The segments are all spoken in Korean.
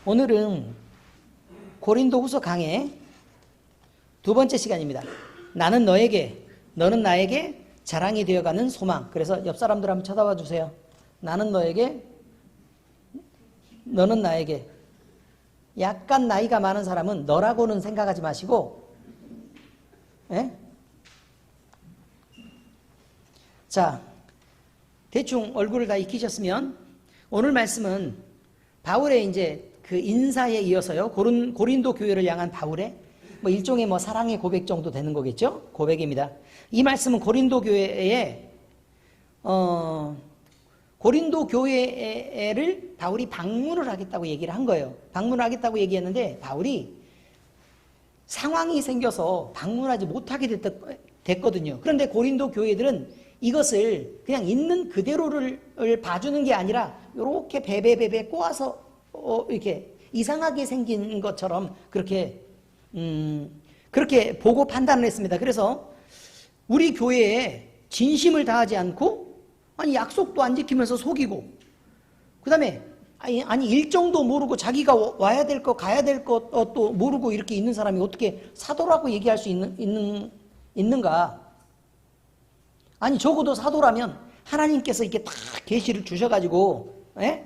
오늘은 고린도후서 강의 두 번째 시간입니다. 나는 너에게, 너는 나에게 자랑이 되어가는 소망. 그래서 옆 사람들 한번 쳐다봐 주세요. 나는 너에게, 너는 나에게. 약간 나이가 많은 사람은 너라고는 생각하지 마시고, 예? 자, 대충 얼굴을 다 익히셨으면 오늘 말씀은 바울의 이제 그 인사에 이어서요, 고린도 교회를 향한 바울의 뭐 일종의 뭐 사랑의 고백 정도 되는 거겠죠? 고백입니다. 이 말씀은 고린도 교회에 고린도 교회를 바울이 방문을 하겠다고 얘기를 한 거예요. 방문을 하겠다고 얘기했는데 바울이 상황이 생겨서 방문하지 못하게 됐거든요. 그런데 고린도 교회들은 이것을 그냥 있는 그대로를 봐주는 게 아니라 이렇게 베베베베 꼬아서 이렇게 이상하게 생긴 것처럼 그렇게 보고 판단을 했습니다. 그래서 우리 교회에 진심을 다하지 않고, 아니 약속도 안 지키면서 속이고, 그 다음에 아니 일정도 모르고 자기가 와야 될 것 가야 될 것도 모르고 이렇게 있는 사람이 어떻게 사도라고 얘기할 수 있는가? 아니 적어도 사도라면 하나님께서 이렇게 딱 계시를 주셔가지고, 예?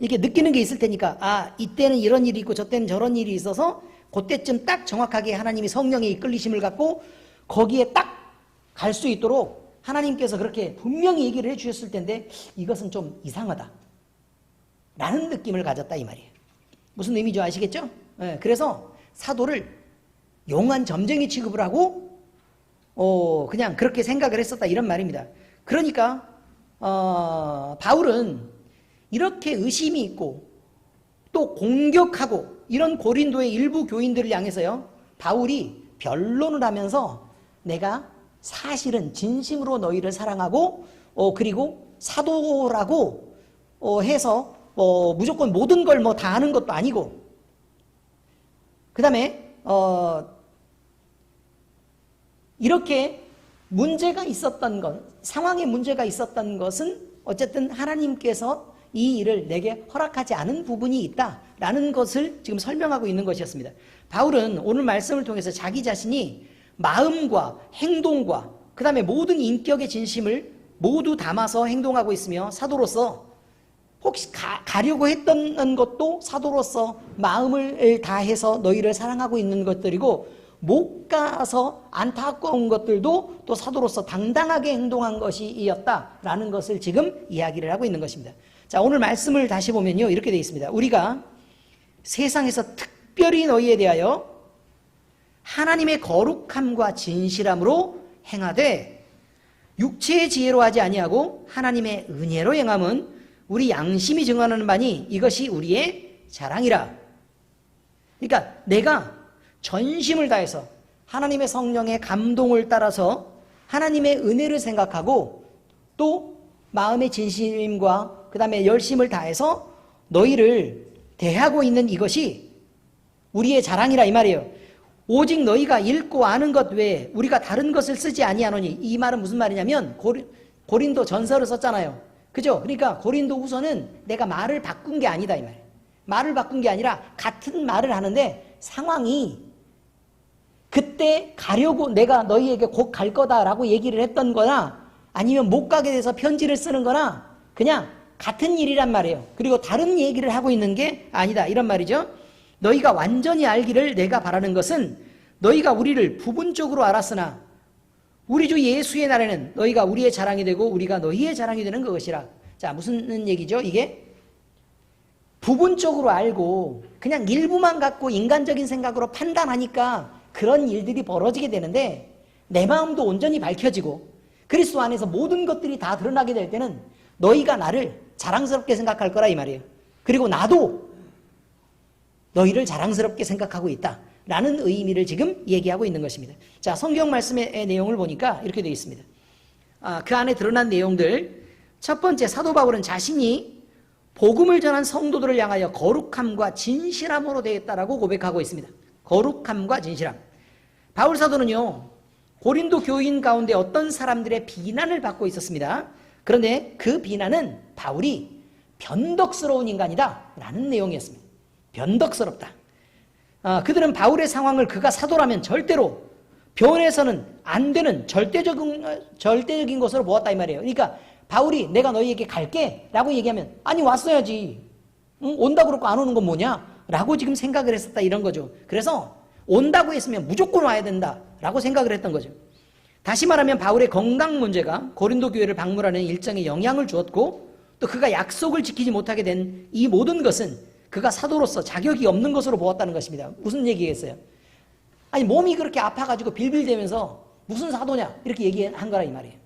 이렇게 느끼는 게 있을 테니까, 아 이때는 이런 일이 있고 저때는 저런 일이 있어서 그때쯤 딱 정확하게 하나님이 성령의 이끌리심을 갖고 거기에 딱 갈 수 있도록 하나님께서 그렇게 분명히 얘기를 해주셨을 텐데 이것은 좀 이상하다 라는 느낌을 가졌다 이 말이에요. 무슨 의미인지 아시겠죠? 예, 그래서 사도를 용한 점쟁이 취급을 하고 그냥 그렇게 생각을 했었다 이런 말입니다. 그러니까 바울은 이렇게 의심이 있고 또 공격하고 이런 고린도의 일부 교인들을 향해서요, 바울이 변론을 하면서 내가 사실은 진심으로 너희를 사랑하고 그리고 사도라고 해서 무조건 모든 걸 뭐 다 하는 것도 아니고, 그 다음에 이렇게 문제가 있었던 것, 상황에 문제가 있었던 것은 어쨌든 하나님께서 이 일을 내게 허락하지 않은 부분이 있다라는 것을 지금 설명하고 있는 것이었습니다. 바울은 오늘 말씀을 통해서 자기 자신이 마음과 행동과 그 다음에 모든 인격의 진심을 모두 담아서 행동하고 있으며, 사도로서 혹시 가려고 했던 것도 사도로서 마음을 다해서 너희를 사랑하고 있는 것들이고, 못 가서 안타까운 것들도 또 사도로서 당당하게 행동한 것이었다라는 것을 지금 이야기를 하고 있는 것입니다. 자, 오늘 말씀을 다시 보면요, 이렇게 되어 있습니다. 우리가 세상에서 특별히 너희에 대하여 하나님의 거룩함과 진실함으로 행하되 육체의 지혜로 하지 아니하고 하나님의 은혜로 행함은 우리 양심이 증언하는 바니 이것이 우리의 자랑이라. 그러니까 내가 전심을 다해서 하나님의 성령의 감동을 따라서 하나님의 은혜를 생각하고 또 마음의 진심과 그 다음에 열심을 다해서 너희를 대하고 있는 이것이 우리의 자랑이라 이 말이에요. 오직 너희가 읽고 아는 것 외에 우리가 다른 것을 쓰지 아니하노니. 이 말은 무슨 말이냐면 고린도 전서를 썼잖아요. 그죠? 그러니까 고린도 후서는 내가 말을 바꾼 게 아니다 이 말이에요. 말을 바꾼 게 아니라 같은 말을 하는데 상황이 그때 가려고 내가 너희에게 곧 갈 거다라고 얘기를 했던 거나 아니면 못 가게 돼서 편지를 쓰는 거나 그냥 같은 일이란 말이에요. 그리고 다른 얘기를 하고 있는 게 아니다 이런 말이죠. 너희가 완전히 알기를 내가 바라는 것은 너희가 우리를 부분적으로 알았으나 우리 주 예수의 날에는 너희가 우리의 자랑이 되고 우리가 너희의 자랑이 되는 그것이라. 자, 무슨 얘기죠? 이게 부분적으로 알고 그냥 일부만 갖고 인간적인 생각으로 판단하니까 그런 일들이 벌어지게 되는데, 내 마음도 온전히 밝혀지고 그리스도 안에서 모든 것들이 다 드러나게 될 때는 너희가 나를 자랑스럽게 생각할 거라 이 말이에요. 그리고 나도 너희를 자랑스럽게 생각하고 있다라는 의미를 지금 얘기하고 있는 것입니다. 자, 성경 말씀의 내용을 보니까 이렇게 되어 있습니다. 그 안에 드러난 내용들, 첫 번째, 사도 바울은 자신이 복음을 전한 성도들을 향하여 거룩함과 진실함으로 되었다라고 고백하고 있습니다. 거룩함과 진실함. 바울 사도는요, 고린도 교인 가운데 어떤 사람들의 비난을 받고 있었습니다. 그런데 그 비난은 바울이 변덕스러운 인간이다 라는 내용이었습니다. 변덕스럽다. 그들은 바울의 상황을 그가 사도라면 절대로 변해서는 안 되는 절대적인 것으로 보았다 이 말이에요. 그러니까 바울이 내가 너희에게 갈게 라고 얘기하면 아니 왔어야지. 응? 온다고 그러고 안 오는 건 뭐냐? 라고 지금 생각을 했었다 이런 거죠. 그래서 온다고 했으면 무조건 와야 된다 라고 생각을 했던 거죠. 다시 말하면 바울의 건강 문제가 고린도 교회를 방문하는 일정에 영향을 주었고 또 그가 약속을 지키지 못하게 된 이 모든 것은 그가 사도로서 자격이 없는 것으로 보았다는 것입니다. 무슨 얘기겠어요? 아니 몸이 그렇게 아파가지고 빌빌대면서 무슨 사도냐 이렇게 얘기한 거라 이 말이에요.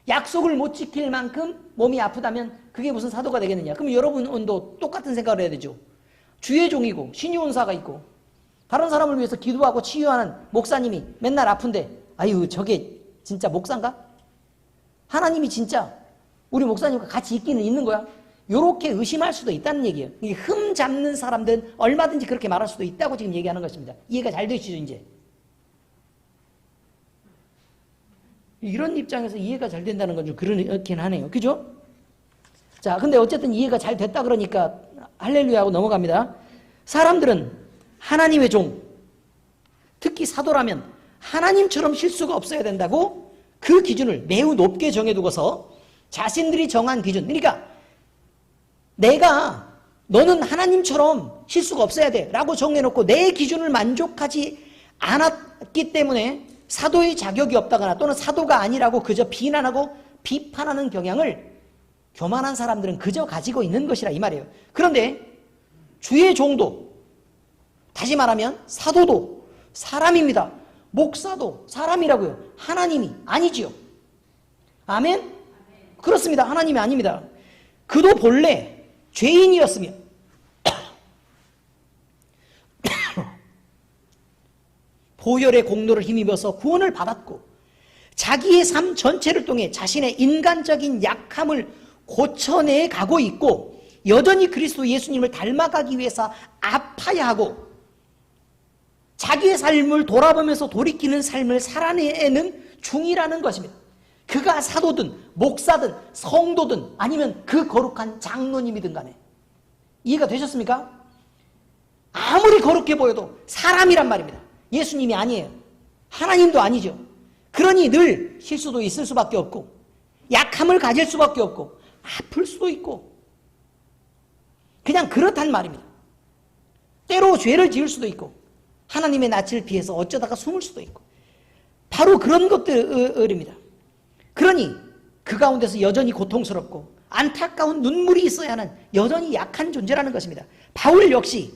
약속을 못 지킬 만큼 몸이 아프다면 그게 무슨 사도가 되겠느냐. 그럼 여러분도 똑같은 생각을 해야 되죠. 주의 종이고 신유원사가 있고 다른 사람을 위해서 기도하고 치유하는 목사님이 맨날 아픈데 아유 저게 진짜 목사인가? 하나님이 진짜 우리 목사님과 같이 있기는 있는 거야? 이렇게 의심할 수도 있다는 얘기예요. 흠 잡는 사람들은 얼마든지 그렇게 말할 수도 있다고 지금 얘기하는 것입니다. 이해가 잘 되시죠 이제? 이런 입장에서 이해가 잘 된다는 건 좀 그렇긴 하네요. 그죠? 자, 근데 어쨌든 이해가 잘 됐다 그러니까 할렐루야 하고 넘어갑니다. 사람들은 하나님의 종, 특히 사도라면 하나님처럼 실수가 없어야 된다고 그 기준을 매우 높게 정해두고서 자신들이 정한 기준, 그러니까 너는 하나님처럼 실수가 없어야 돼 라고 정해놓고 내 기준을 만족하지 않았기 때문에 사도의 자격이 없다거나 또는 사도가 아니라고 그저 비난하고 비판하는 경향을 교만한 사람들은 그저 가지고 있는 것이라 이 말이에요. 그런데 주의 종도, 다시 말하면 사도도 사람입니다. 목사도 사람이라고요. 하나님이 아니지요. 아멘? 그렇습니다. 하나님이 아닙니다. 그도 본래 죄인이었으며 보혈의 공로를 힘입어서 구원을 받았고 자기의 삶 전체를 통해 자신의 인간적인 약함을 고쳐내 가고 있고 여전히 그리스도 예수님을 닮아가기 위해서 아파야 하고 자기의 삶을 돌아보면서 돌이키는 삶을 살아내는 중이라는 것입니다. 그가 사도든 목사든 성도든 아니면 그 거룩한 장로님이든 간에 이해가 되셨습니까? 아무리 거룩해 보여도 사람이란 말입니다. 예수님이 아니에요. 하나님도 아니죠. 그러니 늘 실수도 있을 수밖에 없고 약함을 가질 수밖에 없고 아플 수도 있고 그냥 그렇단 말입니다. 때로 죄를 지을 수도 있고 하나님의 낯을 피해서 어쩌다가 숨을 수도 있고 바로 그런 것들입니다. 그러니 그 가운데서 여전히 고통스럽고 안타까운 눈물이 있어야 하는 여전히 약한 존재라는 것입니다. 바울 역시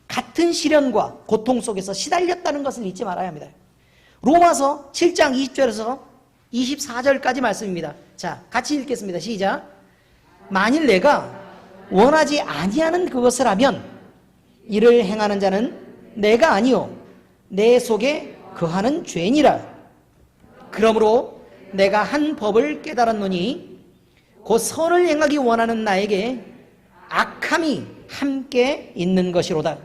같은 시련과 고통 속에서 시달렸다는 것을 잊지 말아야 합니다. 로마서 7장 20절에서 24절까지 말씀입니다. 자, 같이 읽겠습니다. 시작. 만일 내가 원하지 아니하는 그것을 하면 이를 행하는 자는 내가 아니요 내 속에 거하는 죄니라. 그러므로 내가 한 법을 깨달았노니 곧 선을 행하기 원하는 나에게 악함이 함께 있는 것이로다.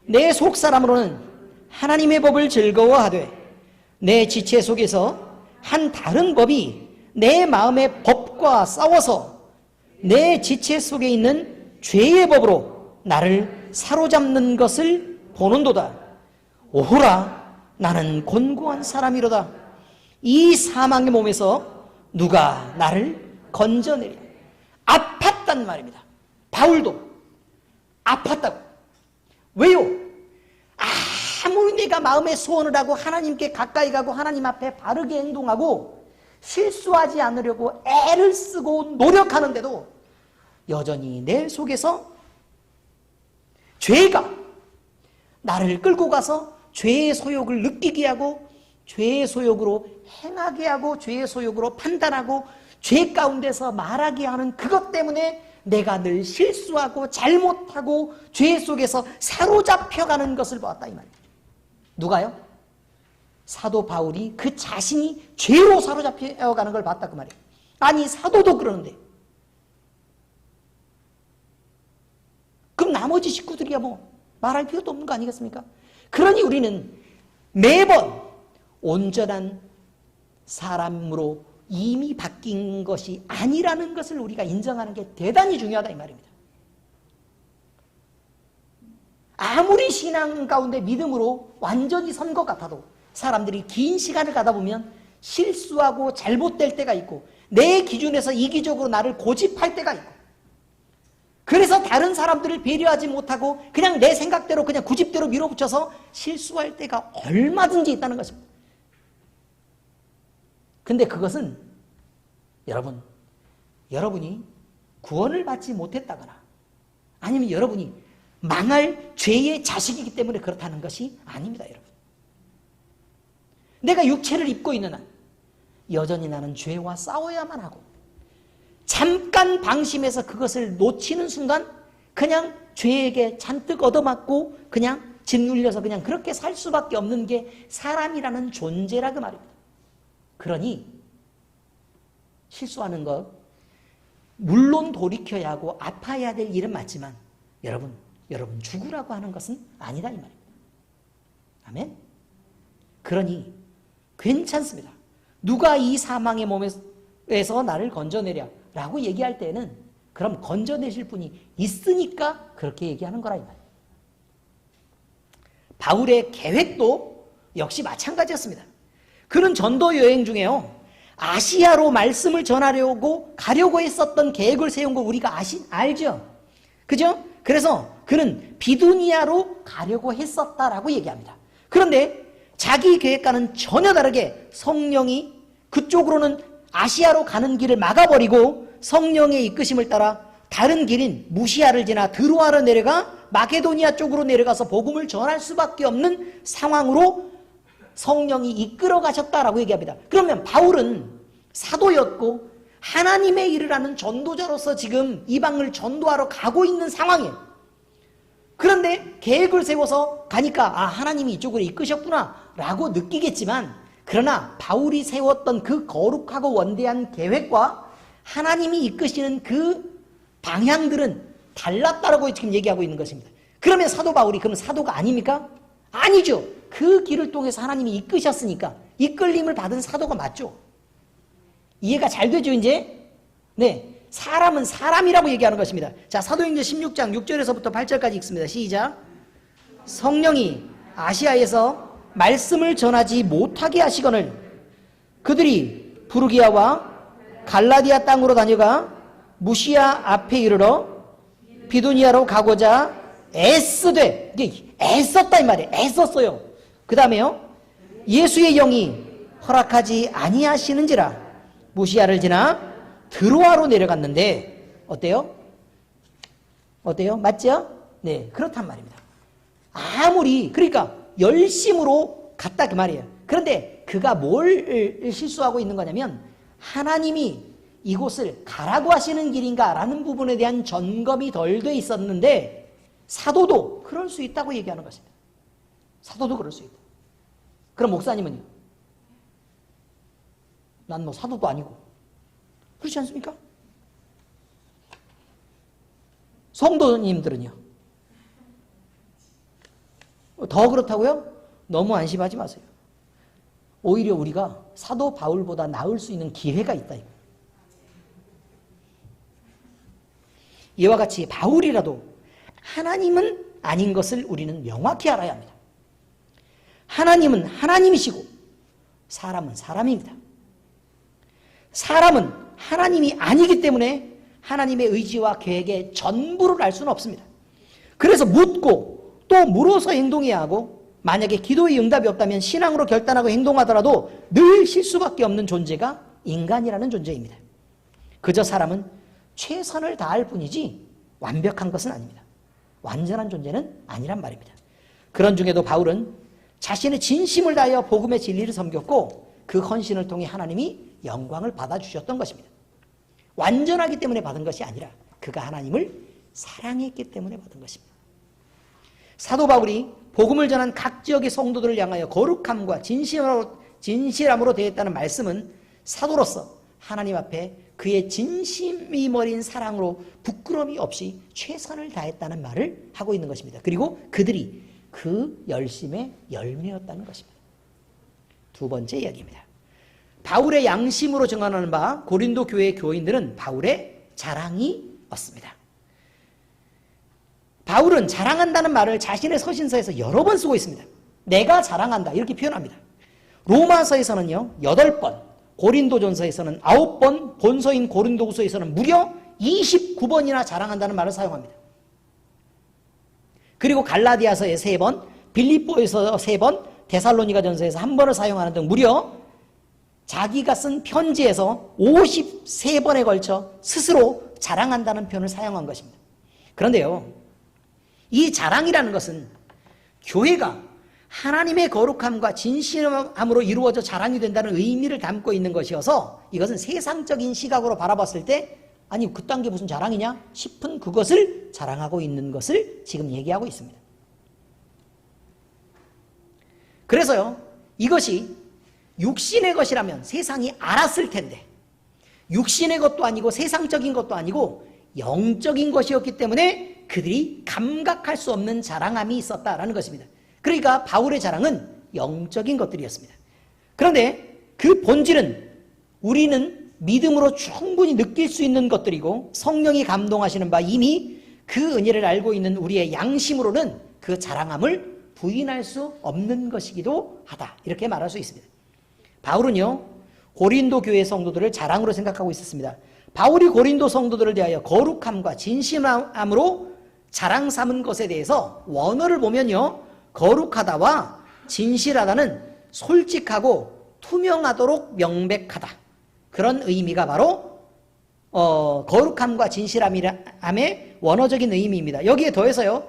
내 속사람으로는 하나님의 법을 즐거워하되 내 지체 속에서 한 다른 법이 내 마음의 법과 싸워서 내 지체 속에 있는 죄의 법으로 나를 사로잡는 것을 보는도다. 오호라 나는 곤고한 사람이로다. 이 사망의 몸에서 누가 나를 건져내랴. 아팠단 말입니다. 바울도 아팠다고. 왜요? 아무리 내가 마음의 소원을 하고 하나님께 가까이 가고 하나님 앞에 바르게 행동하고 실수하지 않으려고 애를 쓰고 노력하는데도 여전히 내 속에서 죄가 나를 끌고 가서 죄의 소욕을 느끼게 하고 죄의 소욕으로 행하게 하고 죄의 소욕으로 판단하고 죄 가운데서 말하게 하는 그것 때문에 내가 늘 실수하고 잘못하고 죄 속에서 사로잡혀가는 것을 보았다 이 말이에요. 누가요? 사도 바울이 그 자신이 죄로 사로잡혀가는 걸 봤다 그 말이에요. 아니 사도도 그러는데 그럼 나머지 식구들이야 뭐 말할 필요도 없는 거 아니겠습니까? 그러니 우리는 매번 온전한 사람으로 이미 바뀐 것이 아니라는 것을 우리가 인정하는 게 대단히 중요하다 이 말입니다. 아무리 신앙 가운데 믿음으로 완전히 선 것 같아도 사람들이 긴 시간을 가다 보면 실수하고 잘못될 때가 있고 내 기준에서 이기적으로 나를 고집할 때가 있고 그래서 다른 사람들을 배려하지 못하고 그냥 내 생각대로 그냥 구집대로 밀어붙여서 실수할 때가 얼마든지 있다는 것입니다. 근데 그것은 여러분이 구원을 받지 못했다거나 아니면 여러분이 망할 죄의 자식이기 때문에 그렇다는 것이 아닙니다, 여러분. 내가 육체를 입고 있는 한 여전히 나는 죄와 싸워야만 하고 잠깐 방심해서 그것을 놓치는 순간 그냥 죄에게 잔뜩 얻어맞고 그냥 짓눌려서 그냥 그렇게 살 수밖에 없는 게 사람이라는 존재라 그 말입니다. 그러니 실수하는 것 물론 돌이켜야 하고 아파야 될 일은 맞지만 여러분 죽으라고 하는 것은 아니다 이 말입니다. 아멘? 그러니 괜찮습니다. 누가 이 사망의 몸에서 나를 건져내랴 라고 얘기할 때는 그럼 건져내실 분이 있으니까 그렇게 얘기하는 거라 이 말이에요. 바울의 계획도 역시 마찬가지였습니다. 그는 전도 여행 중에요. 아시아로 말씀을 전하려고 가려고 했었던 계획을 세운 거 우리가 알죠? 그죠? 그래서 그는 비두니아로 가려고 했었다라고 얘기합니다. 그런데 자기 계획과는 전혀 다르게 성령이 그쪽으로는 아시아로 가는 길을 막아버리고 성령의 이끄심을 따라 다른 길인 무시아를 지나 드로아로 내려가 마게도니아 쪽으로 내려가서 복음을 전할 수밖에 없는 상황으로 성령이 이끌어 가셨다라고 얘기합니다. 그러면 바울은 사도였고 하나님의 일을 하는 전도자로서 지금 이방을 전도하러 가고 있는 상황이에요. 그런데 계획을 세워서 가니까 하나님이 이쪽으로 이끄셨구나 라고 느끼겠지만 그러나 바울이 세웠던 그 거룩하고 원대한 계획과 하나님이 이끄시는 그 방향들은 달랐다라고 지금 얘기하고 있는 것입니다. 그러면 사도 바울이 그럼 사도가 아닙니까? 아니죠. 그 길을 통해서 하나님이 이끄셨으니까 이끌림을 받은 사도가 맞죠. 이해가 잘 되죠 이제? 네, 사람은 사람이라고 얘기하는 것입니다. 자, 사도행전 16장 6절에서부터 8절까지 읽습니다. 시작. 성령이 아시아에서 말씀을 전하지 못하게 하시거늘 그들이 부르기아와 갈라디아 땅으로 다녀가 무시아 앞에 이르러 비두니아로 가고자 애쓰되, 애썼다 이 말이에요. 애썼어요. 그 다음에요, 예수의 영이 허락하지 아니하시는지라 무시아를 지나 드로아로 내려갔는데 어때요? 맞죠? 네, 그렇단 말입니다. 아무리 그러니까 열심으로 갔다 그 말이에요. 그런데 그가 뭘 실수하고 있는 거냐면 하나님이 이곳을 가라고 하시는 길인가라는 부분에 대한 점검이 덜 돼 있었는데 사도도 그럴 수 있다고 얘기하는 것입니다. 사도도 그럴 수 있다. 그럼 목사님은요? 난 뭐 사도도 아니고 그렇지 않습니까? 성도님들은요? 더 그렇다고요? 너무 안심하지 마세요. 오히려 우리가 사도 바울보다 나을 수 있는 기회가 있다. 이와 같이 바울이라도 하나님은 아닌 것을 우리는 명확히 알아야 합니다. 하나님은 하나님이시고 사람은 사람입니다. 사람은 하나님이 아니기 때문에 하나님의 의지와 계획의 전부를 알 수는 없습니다. 그래서 묻고 또 물어서 행동해야 하고 만약에 기도의 응답이 없다면 신앙으로 결단하고 행동하더라도 늘 실수밖에 없는 존재가 인간이라는 존재입니다. 그저 사람은 최선을 다할 뿐이지 완벽한 것은 아닙니다. 완전한 존재는 아니란 말입니다. 그런 중에도 바울은 자신의 진심을 다하여 복음의 진리를 섬겼고 그 헌신을 통해 하나님이 영광을 받아주셨던 것입니다. 완전하기 때문에 받은 것이 아니라 그가 하나님을 사랑했기 때문에 받은 것입니다. 사도 바울이 복음을 전한 각 지역의 성도들을 향하여 거룩함과 진실함으로 대했다는 말씀은 사도로서 하나님 앞에 그의 진심이 머린 사랑으로 부끄러움이 없이 최선을 다했다는 말을 하고 있는 것입니다. 그리고 그들이 그 열심의 열매였다는 것입니다. 두 번째 이야기입니다. 바울의 양심으로 정하는 바 고린도 교회의 교인들은 바울의 자랑이었습니다. 바울은 자랑한다는 말을 자신의 서신서에서 여러 번 쓰고 있습니다. 내가 자랑한다 이렇게 표현합니다. 로마서에서는요 8번, 고린도전서에서는 9번, 본서인 고린도후서에서는 무려 29번이나 자랑한다는 말을 사용합니다. 그리고 갈라디아서에 3번, 빌립보에서 3번, 데살로니가전서에서 1번을 사용하는 등 무려 자기가 쓴 편지에서 53번에 걸쳐 스스로 자랑한다는 표현을 사용한 것입니다. 그런데요, 이 자랑이라는 것은 교회가 하나님의 거룩함과 진실함으로 이루어져 자랑이 된다는 의미를 담고 있는 것이어서 이것은 세상적인 시각으로 바라봤을 때 아니 그딴 게 무슨 자랑이냐 싶은 그것을 자랑하고 있는 것을 지금 얘기하고 있습니다. 그래서요, 이것이 육신의 것이라면 세상이 알았을 텐데 육신의 것도 아니고 세상적인 것도 아니고 영적인 것이었기 때문에 그들이 감각할 수 없는 자랑함이 있었다라는 것입니다. 그러니까 바울의 자랑은 영적인 것들이었습니다. 그런데 그 본질은 우리는 믿음으로 충분히 느낄 수 있는 것들이고 성령이 감동하시는 바 이미 그 은혜를 알고 있는 우리의 양심으로는 그 자랑함을 부인할 수 없는 것이기도 하다. 이렇게 말할 수 있습니다. 바울은요, 고린도 교회 성도들을 자랑으로 생각하고 있었습니다. 바울이 고린도 성도들을 대하여 거룩함과 진실함으로 자랑 삼은 것에 대해서 원어를 보면요, 거룩하다와 진실하다는 솔직하고 투명하도록 명백하다. 그런 의미가 바로 거룩함과 진실함의 원어적인 의미입니다. 여기에 더해서요,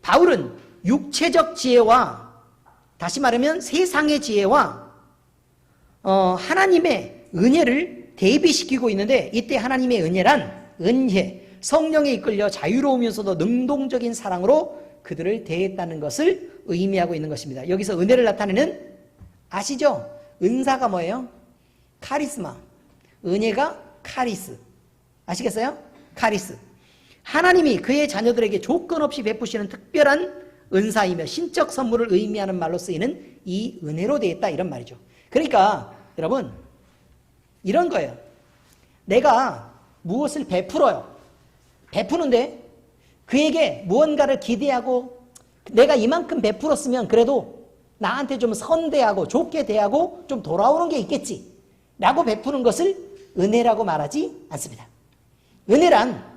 바울은 육체적 지혜와 다시 말하면 세상의 지혜와 하나님의 은혜를 대비시키고 있는데 이때 하나님의 은혜란 은혜, 성령에 이끌려 자유로우면서도 능동적인 사랑으로 그들을 대했다는 것을 의미하고 있는 것입니다. 여기서 은혜를 나타내는 아시죠? 은사가 뭐예요? 카리스마. 은혜가 카리스. 아시겠어요? 카리스. 하나님이 그의 자녀들에게 조건 없이 베푸시는 특별한 은사이며 신적 선물을 의미하는 말로 쓰이는 이 은혜로 되었다 이런 말이죠. 그러니까 여러분 이런 거예요. 내가 무엇을 베풀어요. 베푸는데 그에게 무언가를 기대하고 내가 이만큼 베풀었으면 그래도 나한테 좀 선대하고 좋게 대하고 좀 돌아오는 게 있겠지 라고 베푸는 것을 은혜라고 말하지 않습니다. 은혜란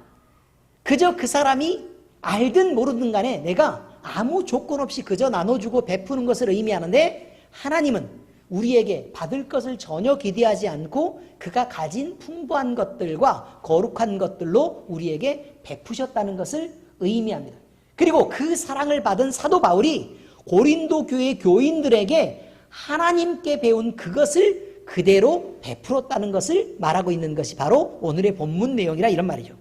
그저 그 사람이 알든 모르든 간에 내가 아무 조건 없이 그저 나눠주고 베푸는 것을 의미하는데 하나님은 우리에게 받을 것을 전혀 기대하지 않고 그가 가진 풍부한 것들과 거룩한 것들로 우리에게 베푸셨다는 것을 의미합니다. 그리고 그 사랑을 받은 사도 바울이 고린도 교회 교인들에게 하나님께 배운 그것을 그대로 베풀었다는 것을 말하고 있는 것이 바로 오늘의 본문 내용이라 이런 말이죠.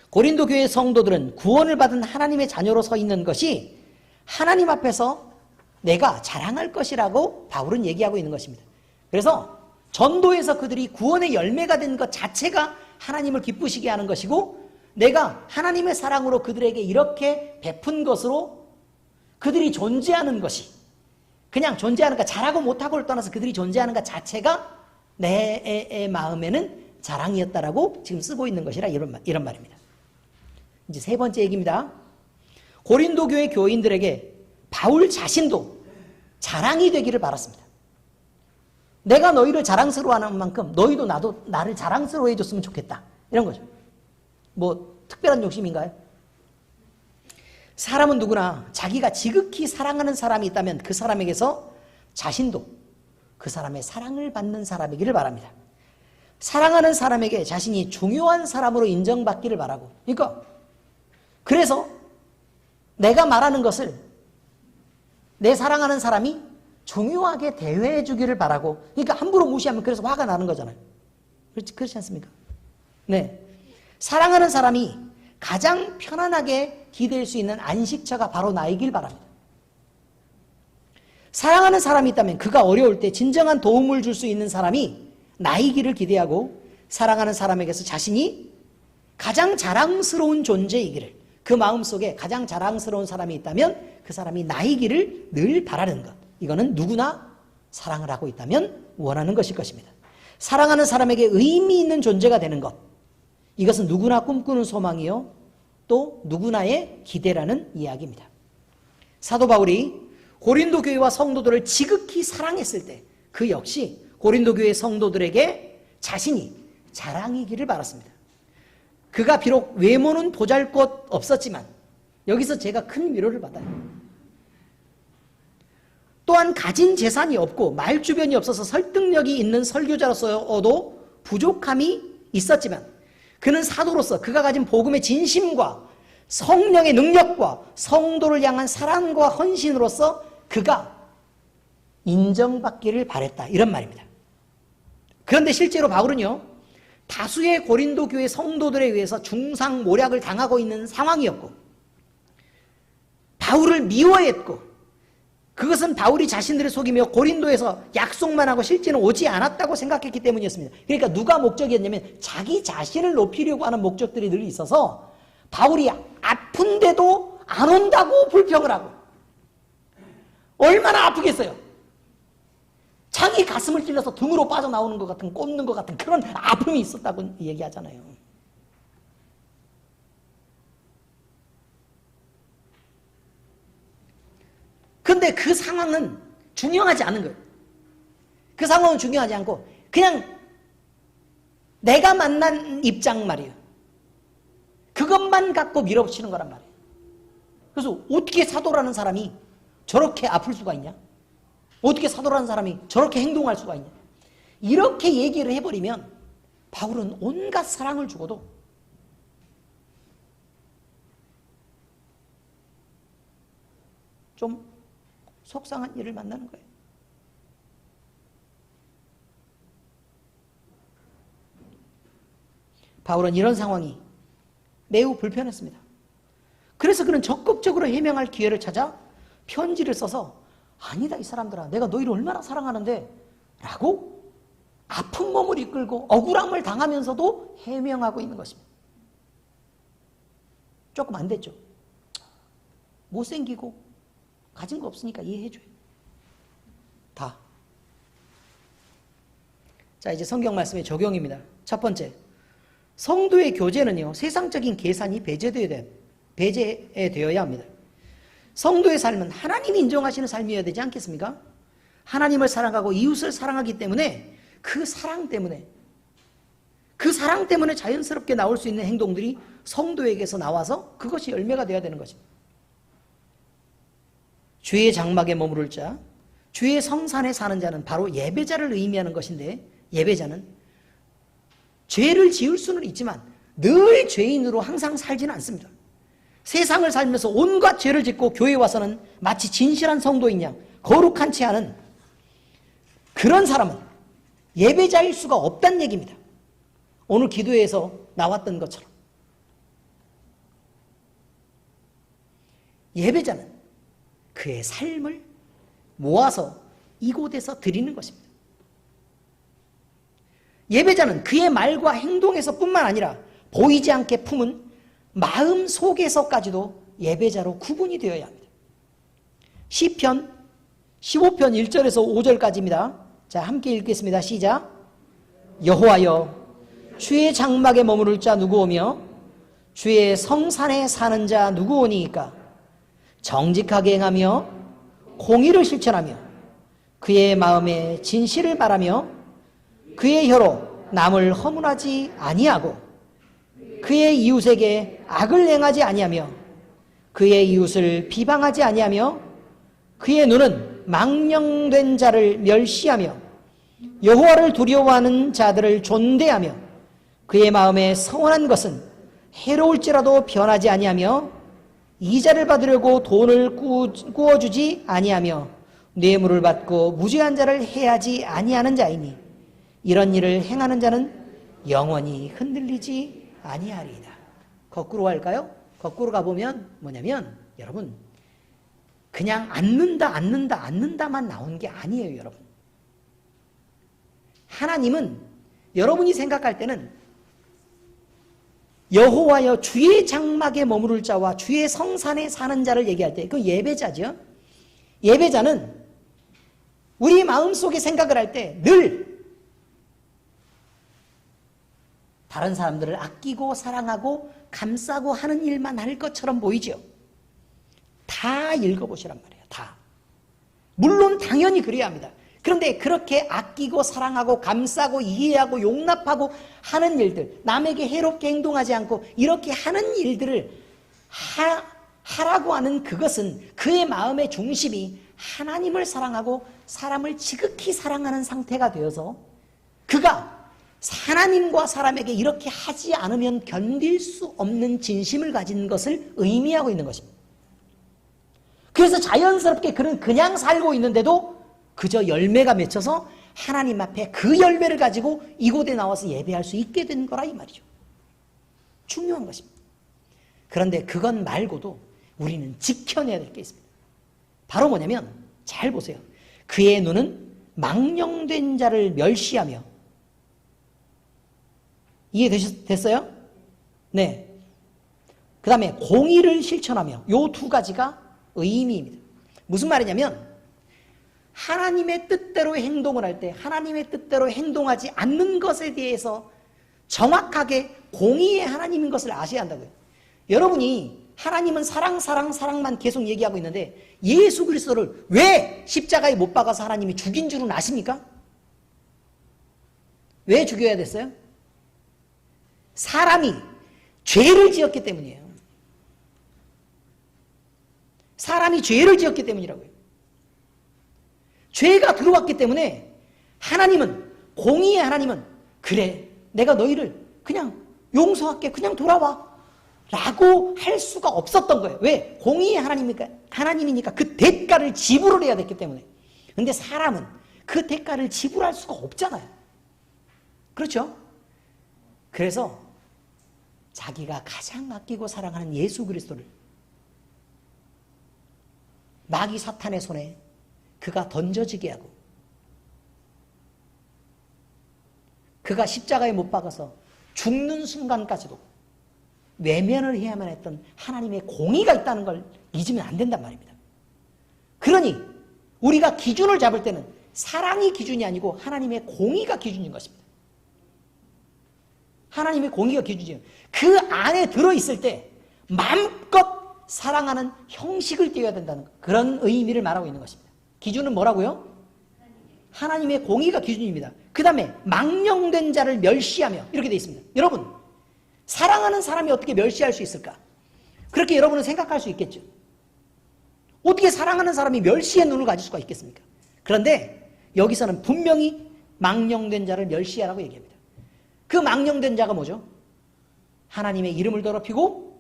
고린도 교회 성도들은 구원을 받은 하나님의 자녀로 서 있는 것이 하나님 앞에서 내가 자랑할 것이라고 바울은 얘기하고 있는 것입니다. 그래서 전도에서 그들이 구원의 열매가 된 것 자체가 하나님을 기쁘시게 하는 것이고 내가 하나님의 사랑으로 그들에게 이렇게 베푼 것으로 그들이 존재하는 것이 그냥 존재하는 것, 잘하고 못하고를 떠나서 그들이 존재하는 것 자체가 내 마음에는 자랑이었다라고 지금 쓰고 있는 것이라 이런 말입니다. 이제 세 번째 얘기입니다. 고린도 교회 교인들에게 바울 자신도 자랑이 되기를 바랐습니다. 내가 너희를 자랑스러워하는 만큼 너희도 나를 자랑스러워해 줬으면 좋겠다. 이런 거죠. 뭐 특별한 욕심인가요? 사람은 누구나 자기가 지극히 사랑하는 사람이 있다면 그 사람에게서 자신도 그 사람의 사랑을 받는 사람이기를 바랍니다. 사랑하는 사람에게 자신이 중요한 사람으로 인정받기를 바라고, 그러니까 그래서 내가 말하는 것을 내 사랑하는 사람이 중요하게 대해해 주기를 바라고, 그러니까 함부로 무시하면 그래서 화가 나는 거잖아요. 그렇지 않습니까? 네. 사랑하는 사람이 가장 편안하게 기댈 수 있는 안식처가 바로 나이길 바랍니다. 사랑하는 사람이 있다면 그가 어려울 때 진정한 도움을 줄 수 있는 사람이 나이기를 기대하고 사랑하는 사람에게서 자신이 가장 자랑스러운 존재이기를, 그 마음속에 가장 자랑스러운 사람이 있다면 그 사람이 나이기를 늘 바라는 것, 이거는 누구나 사랑을 하고 있다면 원하는 것일 것입니다. 사랑하는 사람에게 의미 있는 존재가 되는 것, 이것은 누구나 꿈꾸는 소망이요 또 누구나의 기대라는 이야기입니다. 사도 바울이 고린도 교회와 성도들을 지극히 사랑했을 때 그 역시 고린도 교회 성도들에게 자신이 자랑이기를 바랐습니다. 그가 비록 외모는 보잘것 없었지만 여기서 제가 큰 위로를 받아요. 또한 가진 재산이 없고 말주변이 없어서 설득력이 있는 설교자로서도 부족함이 있었지만 그는 사도로서 그가 가진 복음의 진심과 성령의 능력과 성도를 향한 사랑과 헌신으로서 그가 인정받기를 바랬다, 이런 말입니다. 그런데 실제로 바울은요, 다수의 고린도 교회 성도들에 의해서 중상모략을 당하고 있는 상황이었고 바울을 미워했고 그것은 바울이 자신들을 속이며 고린도에서 약속만 하고 실제는 오지 않았다고 생각했기 때문이었습니다. 그러니까 누가 목적이었냐면 자기 자신을 높이려고 하는 목적들이 늘 있어서 바울이 아픈데도 안 온다고 불평을 하고, 얼마나 아프겠어요. 자기 가슴을 찔러서 등으로 빠져나오는 것 같은, 꼽는 것 같은 그런 아픔이 있었다고 얘기하잖아요. 근데 그 상황은 중요하지 않은 거예요. 그 상황은 중요하지 않고 그냥 내가 만난 입장 말이에요. 그것만 갖고 밀어붙이는 거란 말이에요. 그래서 어떻게 사도라는 사람이 저렇게 아플 수가 있냐? 어떻게 사도라는 사람이 저렇게 행동할 수가 있냐? 이렇게 얘기를 해버리면 바울은 온갖 사랑을 주고도 좀 속상한 일을 만나는 거예요. 바울은 이런 상황이 매우 불편했습니다. 그래서 그는 적극적으로 해명할 기회를 찾아 편지를 써서 아니다 이 사람들아, 내가 너희를 얼마나 사랑하는데 라고 아픈 몸을 이끌고 억울함을 당하면서도 해명하고 있는 것입니다. 조금 안 됐죠. 못생기고 가진 거 없으니까 이해해줘요. 다. 자, 이제 성경 말씀의 적용입니다. 첫 번째, 성도의 교제는요, 세상적인 계산이 배제되어야 합니다. 성도의 삶은 하나님이 인정하시는 삶이어야 되지 않겠습니까? 하나님을 사랑하고 이웃을 사랑하기 때문에 그 사랑 때문에 자연스럽게 나올 수 있는 행동들이 성도에게서 나와서 그것이 열매가 되어야 되는 것입니다. 주의 장막에 머무를 자, 주의 성산에 사는 자는 바로 예배자를 의미하는 것인데, 예배자는 죄를 지을 수는 있지만 늘 죄인으로 항상 살지는 않습니다. 세상을 살면서 온갖 죄를 짓고 교회에 와서는 마치 진실한 성도인 양 거룩한 채 하는 그런 사람은 예배자일 수가 없다는 얘기입니다. 오늘 기도회에서 나왔던 것처럼 예배자는 그의 삶을 모아서 이곳에서 드리는 것입니다. 예배자는 그의 말과 행동에서 뿐만 아니라 보이지 않게 품은 마음 속에서까지도 예배자로 구분이 되어야 합니다. 시편 15편 1절에서 5절까지입니다. 자, 함께 읽겠습니다. 시작. 여호와여, 주의 장막에 머무를 자 누구오며 주의 성산에 사는 자 누구오니이까? 정직하게 행하며 공의를 실천하며 그의 마음에 진실을 말하며 그의 혀로 남을 허물하지 아니하고 그의 이웃에게 악을 행하지 아니하며 그의 이웃을 비방하지 아니하며 그의 눈은 망령된 자를 멸시하며 여호와를 두려워하는 자들을 존대하며 그의 마음에 서원한 것은 해로울지라도 변하지 아니하며 이자를 받으려고 돈을 꾸어주지 아니하며 뇌물을 받고 무죄한 자를 해하지 아니하는 자이니 이런 일을 행하는 자는 영원히 흔들리지 아니하리이다. 거꾸로 할까요? 거꾸로 가보면 뭐냐면 여러분, 그냥 앉는다만 나온 게 아니에요. 여러분, 하나님은 여러분이 생각할 때는 여호와여 주의 장막에 머무를 자와 주의 성산에 사는 자를 얘기할 때 그 예배자죠. 예배자는 우리 마음속에 생각을 할 때 늘 다른 사람들을 아끼고 사랑하고 감싸고 하는 일만 할 것처럼 보이죠. 다 읽어보시란 말이에요. 다. 물론 당연히 그래야 합니다. 그런데 그렇게 아끼고 사랑하고 감싸고 이해하고 용납하고 하는 일들, 남에게 해롭게 행동하지 않고 이렇게 하는 일들을 하라고 하는 그것은 그의 마음의 중심이 하나님을 사랑하고 사람을 지극히 사랑하는 상태가 되어서 그가 하나님과 사람에게 이렇게 하지 않으면 견딜 수 없는 진심을 가진 것을 의미하고 있는 것입니다. 그래서 자연스럽게 그는 그냥 살고 있는데도 그저 열매가 맺혀서 하나님 앞에 그 열매를 가지고 이곳에 나와서 예배할 수 있게 된 거라 이 말이죠. 중요한 것입니다. 그런데 그것 말고도 우리는 지켜내야 될 게 있습니다. 바로 뭐냐면 잘 보세요. 그의 눈은 망령된 자를 멸시하며 이해됐어요? 네. 그 다음에 공의를 실천하며 요 두 가지가 의미입니다. 무슨 말이냐면 하나님의 뜻대로 행동을 할 때 하나님의 뜻대로 행동하지 않는 것에 대해서 정확하게 공의의 하나님인 것을 아셔야 한다고요. 여러분이 하나님은 사랑만 계속 얘기하고 있는데 예수 그리스도를 왜 십자가에 못 박아서 하나님이 죽인 줄은 아십니까? 왜 죽여야 됐어요? 사람이 죄를 지었기 때문이에요. 사람이 죄를 지었기 때문이라고요. 죄가 들어왔기 때문에 하나님은, 공의의 하나님은 그래 내가 너희를 그냥 용서할게 그냥 돌아와 라고 할 수가 없었던 거예요. 왜? 공의의 하나님이니까 그 대가를 지불을 해야 됐기 때문에. 근데 사람은 그 대가를 지불할 수가 없잖아요. 그렇죠? 그래서 자기가 가장 아끼고 사랑하는 예수 그리스도를 마귀 사탄의 손에 그가 던져지게 하고 그가 십자가에 못 박아서 죽는 순간까지도 외면을 해야만 했던 하나님의 공의가 있다는 걸 잊으면 안 된단 말입니다. 그러니 우리가 기준을 잡을 때는 사랑이 기준이 아니고 하나님의 공의가 기준인 것입니다. 하나님의 공의가 기준이에요. 그 안에 들어있을 때 마음껏 사랑하는 형식을 띄워야 된다는 그런 의미를 말하고 있는 것입니다. 기준은 뭐라고요? 하나님의 공의가 기준입니다. 그 다음에 망령된 자를 멸시하며 이렇게 되어 있습니다. 여러분 사랑하는 사람이 어떻게 멸시할 수 있을까? 그렇게 여러분은 생각할 수 있겠죠. 어떻게 사랑하는 사람이 멸시의 눈을 가질 수가 있겠습니까? 그런데 여기서는 분명히 망령된 자를 멸시하라고 얘기합니다. 그 망령된 자가 뭐죠? 하나님의 이름을 더럽히고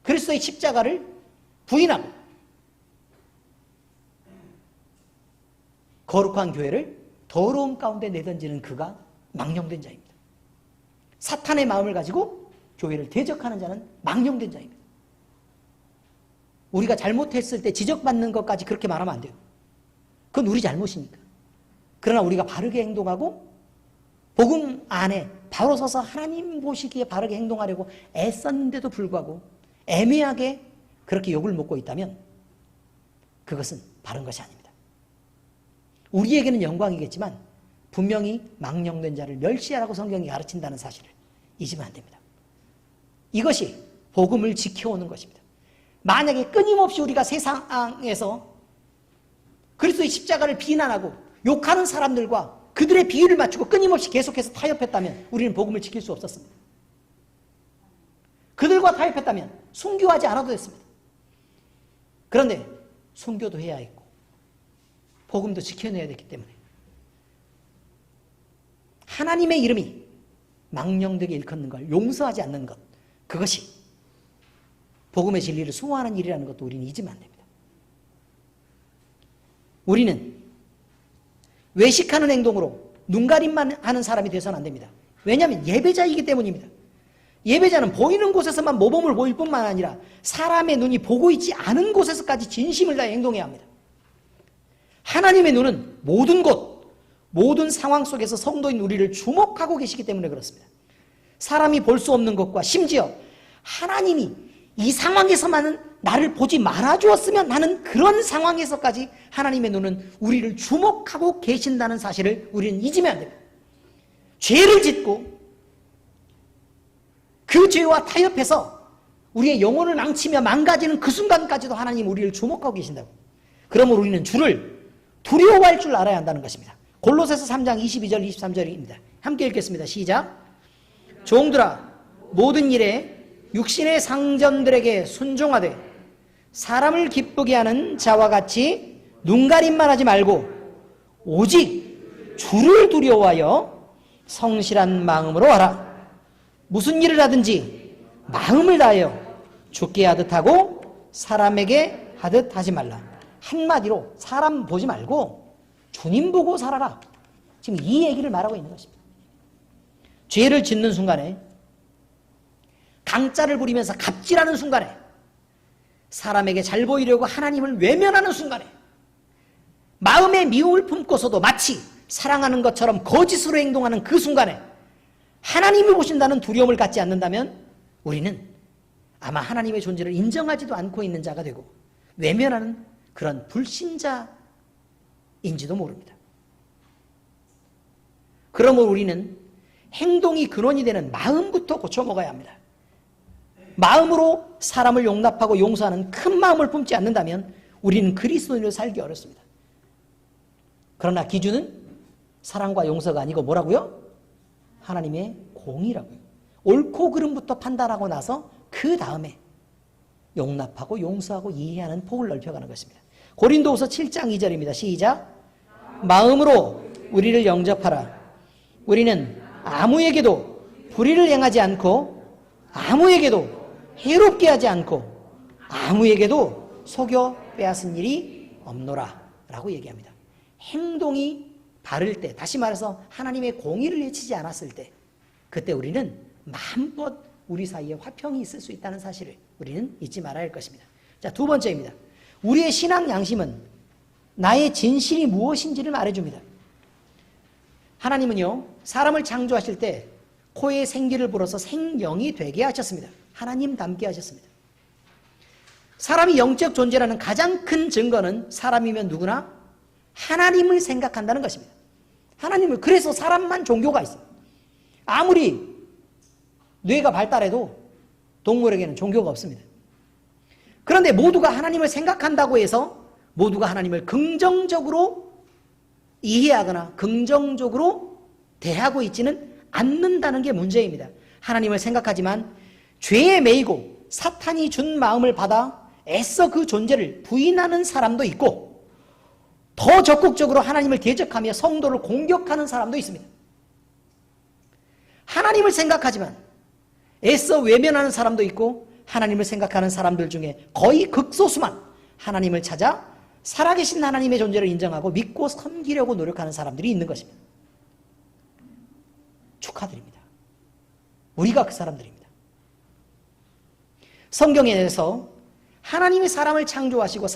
그리스도의 십자가를 부인하고 거룩한 교회를 더러움 가운데 내던지는 그가 망령된 자입니다. 사탄의 마음을 가지고 교회를 대적하는 자는 망령된 자입니다. 우리가 잘못했을 때 지적받는 것까지 그렇게 말하면 안 돼요. 그건 우리 잘못이니까. 그러나 우리가 바르게 행동하고 복음 안에 바로 서서 하나님 보시기에 바르게 행동하려고 애썼는데도 불구하고 애매하게 그렇게 욕을 먹고 있다면 그것은 바른 것이 아닙니다. 우리에게는 영광이겠지만 분명히 망령된 자를 멸시하라고 성경이 가르친다는 사실을 잊으면 안 됩니다. 이것이 복음을 지켜오는 것입니다. 만약에 끊임없이 우리가 세상에서 그리스도의 십자가를 비난하고 욕하는 사람들과 그들의 비유를 맞추고 끊임없이 계속해서 타협했다면 우리는 복음을 지킬 수 없었습니다. 그들과 타협했다면 순교하지 않아도 됐습니다. 그런데 순교도 해야 했고 복음도 지켜내야 됐기 때문에 하나님의 이름이 망령되게 일컫는 걸 용서하지 않는 것, 그것이 복음의 진리를 수호하는 일이라는 것도 우리는 잊으면 안 됩니다. 우리는 외식하는 행동으로 눈가림만 하는 사람이 되어서는 안 됩니다. 왜냐하면 예배자이기 때문입니다. 예배자는 보이는 곳에서만 모범을 보일 뿐만 아니라 사람의 눈이 보고 있지 않은 곳에서까지 진심을 다해 행동해야 합니다. 하나님의 눈은 모든 곳, 모든 상황 속에서 성도인 우리를 주목하고 계시기 때문에 그렇습니다. 사람이 볼 수 없는 것과 심지어 하나님이 이 상황에서만은 나를 보지 말아주었으면 하는 그런 상황에서까지 하나님의 눈은 우리를 주목하고 계신다는 사실을 우리는 잊으면 안 됩니다. 죄를 짓고 그 죄와 타협해서 우리의 영혼을 망치며 망가지는 그 순간까지도 하나님 우리를 주목하고 계신다고. 그러므로 우리는 주를 두려워할 줄 알아야 한다는 것입니다. 골로새서 3장 22절 23절입니다. 함께 읽겠습니다. 시작. 종들아 모든 일에 육신의 상전들에게 순종하되 사람을 기쁘게 하는 자와 같이 눈가림만 하지 말고 오직 주를 두려워하여 성실한 마음으로 하라. 무슨 일을 하든지 마음을 다하여 주께 하듯 하고 사람에게 하듯 하지 말라. 한마디로 사람 보지 말고 주님 보고 살아라. 지금 이 얘기를 말하고 있는 것입니다. 죄를 짓는 순간에, 강짜를 부리면서 갑질하는 순간에, 사람에게 잘 보이려고 하나님을 외면하는 순간에, 마음에 미움을 품고서도 마치 사랑하는 것처럼 거짓으로 행동하는 그 순간에 하나님을 보신다는 두려움을 갖지 않는다면 우리는 아마 하나님의 존재를 인정하지도 않고 있는 자가 되고 외면하는 그런 불신자인지도 모릅니다. 그러므로 우리는 행동이 근원이 되는 마음부터 고쳐먹어야 합니다. 마음으로 사람을 용납하고 용서하는 큰 마음을 품지 않는다면 우리는 그리스도인으로 살기 어렵습니다. 그러나 기준은 사랑과 용서가 아니고 뭐라고요? 하나님의 공의라고요. 옳고 그름부터 판단하고 나서 그 다음에 용납하고 용서하고 이해하는 폭을 넓혀가는 것입니다. 고린도후서 7장 2절입니다. 시작. 마음으로 우리를 영접하라. 우리는 아무에게도 불의를 행하지 않고 아무에게도 해롭게 하지 않고 아무에게도 속여 빼앗은 일이 없노라 라고 얘기합니다. 행동이 바를 때, 다시 말해서 하나님의 공의를 해치지 않았을 때, 그때 우리는 마음껏 우리 사이에 화평이 있을 수 있다는 사실을 우리는 잊지 말아야 할 것입니다. 자, 두 번째입니다. 우리의 신앙 양심은 나의 진실이 무엇인지를 말해줍니다. 하나님은요, 사람을 창조하실 때 코에 생기를 불어서 생명이 되게 하셨습니다. 하나님 닮게 하셨습니다. 사람이 영적 존재라는 가장 큰 증거는 사람이면 누구나 하나님을 생각한다는 것입니다. 하나님을, 그래서 사람만 종교가 있어요. 아무리 뇌가 발달해도 동물에게는 종교가 없습니다. 그런데 모두가 하나님을 생각한다고 해서 모두가 하나님을 긍정적으로 이해하거나 긍정적으로 대하고 있지는 않는다는 게 문제입니다. 하나님을 생각하지만 죄에 매이고 사탄이 준 마음을 받아 애써 그 존재를 부인하는 사람도 있고, 더 적극적으로 하나님을 대적하며 성도를 공격하는 사람도 있습니다. 하나님을 생각하지만 애써 외면하는 사람도 있고, 하나님을 생각하는 사람들 중에 거의 극소수만 하나님을 찾아 살아계신 하나님의 존재를 인정하고 믿고 섬기려고 노력하는 사람들이 있는 것입니다. 축하드립니다. 우리가 그 사람들입니다. 성경에서 하나님이 사람을 창조하시고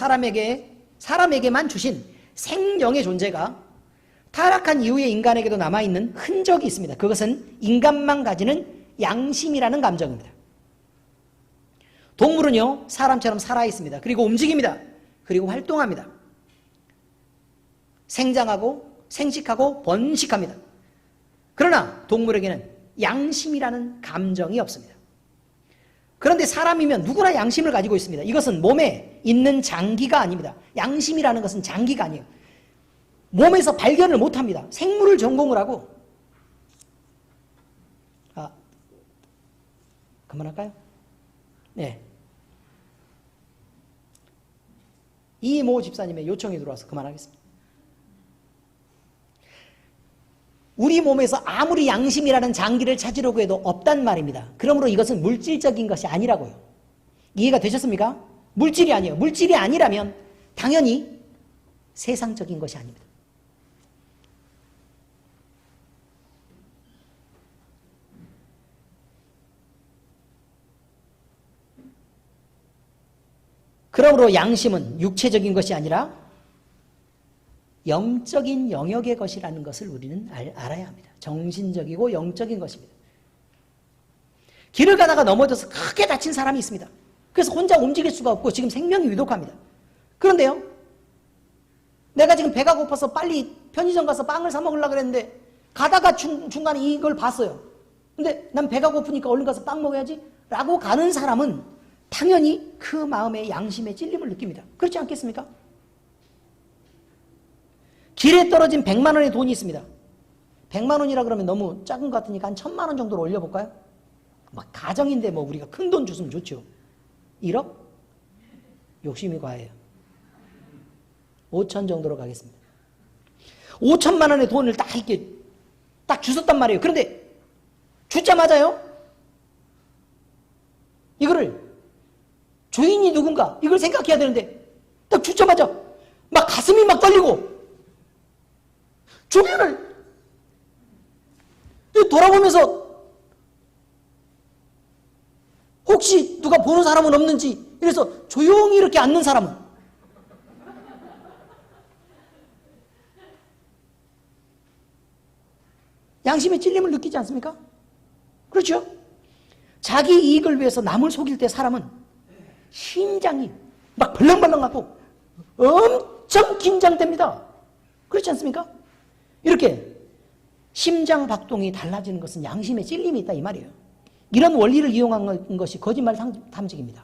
사람에게만 주신 생명의 존재가 타락한 이후의 인간에게도 남아있는 흔적이 있습니다. 그것은 인간만 가지는 양심이라는 감정입니다. 동물은요, 사람처럼 살아있습니다. 그리고 움직입니다. 그리고 활동합니다. 생장하고 생식하고 번식합니다. 그러나 동물에게는 양심이라는 감정이 없습니다. 그런데 사람이면 누구나 양심을 가지고 있습니다. 이것은 몸에 있는 장기가 아닙니다. 양심이라는 것은 장기가 아니에요. 몸에서 발견을 못합니다. 생물을 전공을 하고. 그만할까요? 네. 이모 집사님의 요청이 들어와서 그만하겠습니다. 우리 몸에서 아무리 양심이라는 장기를 찾으려고 해도 없단 말입니다. 그러므로 이것은 물질적인 것이 아니라고요. 이해가 되셨습니까? 물질이 아니에요. 물질이 아니라면 당연히 세상적인 것이 아닙니다. 그러므로 양심은 육체적인 것이 아니라 영적인 영역의 것이라는 것을 우리는 알아야 합니다. 정신적이고 영적인 것입니다. 길을 가다가 넘어져서 크게 다친 사람이 있습니다. 그래서 혼자 움직일 수가 없고 지금 생명이 위독합니다. 그런데요, 내가 지금 배가 고파서 빨리 편의점 가서 빵을 사 먹으려고 그랬는데 가다가 중간에 이걸 봤어요. 근데 난 배가 고프니까 얼른 가서 빵 먹어야지 라고 가는 사람은 당연히 그 마음의 양심의 찔림을 느낍니다. 그렇지 않겠습니까? 길에 떨어진 100만 원의 돈이 있습니다. 100만 원이라 그러면 너무 작은 것 같으니까 한 1000만 원 정도로 올려볼까요? 막 가정인데 뭐 우리가 큰 돈 줬으면 좋죠. 1억? 욕심이 과해요. 5천 정도로 가겠습니다. 5천만 원의 돈을 딱 이렇게 딱 주셨단 말이에요. 그런데 주자마자요, 이거를 주인이 누군가 이걸 생각해야 되는데 딱 주자마자 막 가슴이 막 떨리고 주변을 돌아보면서 혹시 누가 보는 사람은 없는지 이래서 조용히 이렇게 앉는 사람은 양심의 찔림을 느끼지 않습니까? 그렇죠? 자기 이익을 위해서 남을 속일 때 사람은 심장이 막 벌렁벌렁하고 엄청 긴장됩니다. 그렇지 않습니까? 이렇게 심장 박동이 달라지는 것은 양심의 찔림이 있다 이 말이에요. 이런 원리를 이용한 것이 거짓말 탐지기입니다.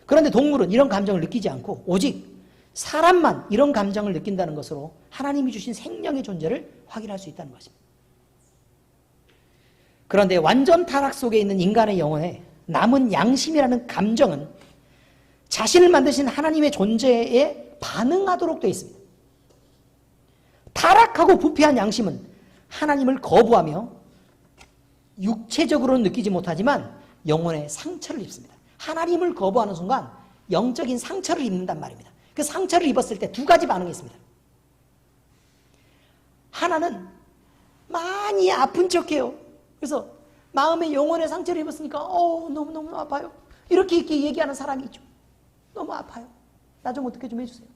그런데 동물은 이런 감정을 느끼지 않고 오직 사람만 이런 감정을 느낀다는 것으로 하나님이 주신 생명의 존재를 확인할 수 있다는 것입니다. 그런데 완전 타락 속에 있는 인간의 영혼에 남은 양심이라는 감정은 자신을 만드신 하나님의 존재에 반응하도록 되어 있습니다. 타락하고 부패한 양심은 하나님을 거부하며 육체적으로는 느끼지 못하지만 영혼에 상처를 입습니다. 하나님을 거부하는 순간 영적인 상처를 입는단 말입니다. 그 상처를 입었을 때 두 가지 반응이 있습니다. 하나는 많이 아픈 척해요. 그래서 마음의 영혼의 상처를 입었으니까 너무너무 아파요. 이렇게 얘기하는 사람이 있죠. 너무 아파요. 나 좀 어떻게 좀 해주세요.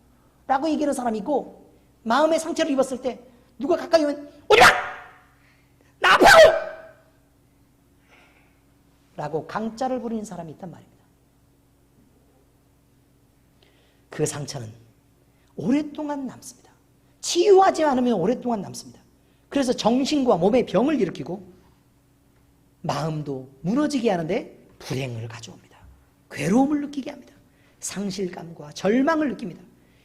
라고 얘기하는 사람이 있고, 마음의 상처를 입었을 때 누가 가까이 오면 오지마! 나 아파요! 라고 강짜를 부리는 사람이 있단 말입니다. 그 상처는 오랫동안 남습니다. 치유하지 않으면 오랫동안 남습니다. 그래서 정신과 몸의 병을 일으키고 마음도 무너지게 하는데 불행을 가져옵니다. 괴로움을 느끼게 합니다. 상실감과 절망을 느낍니다.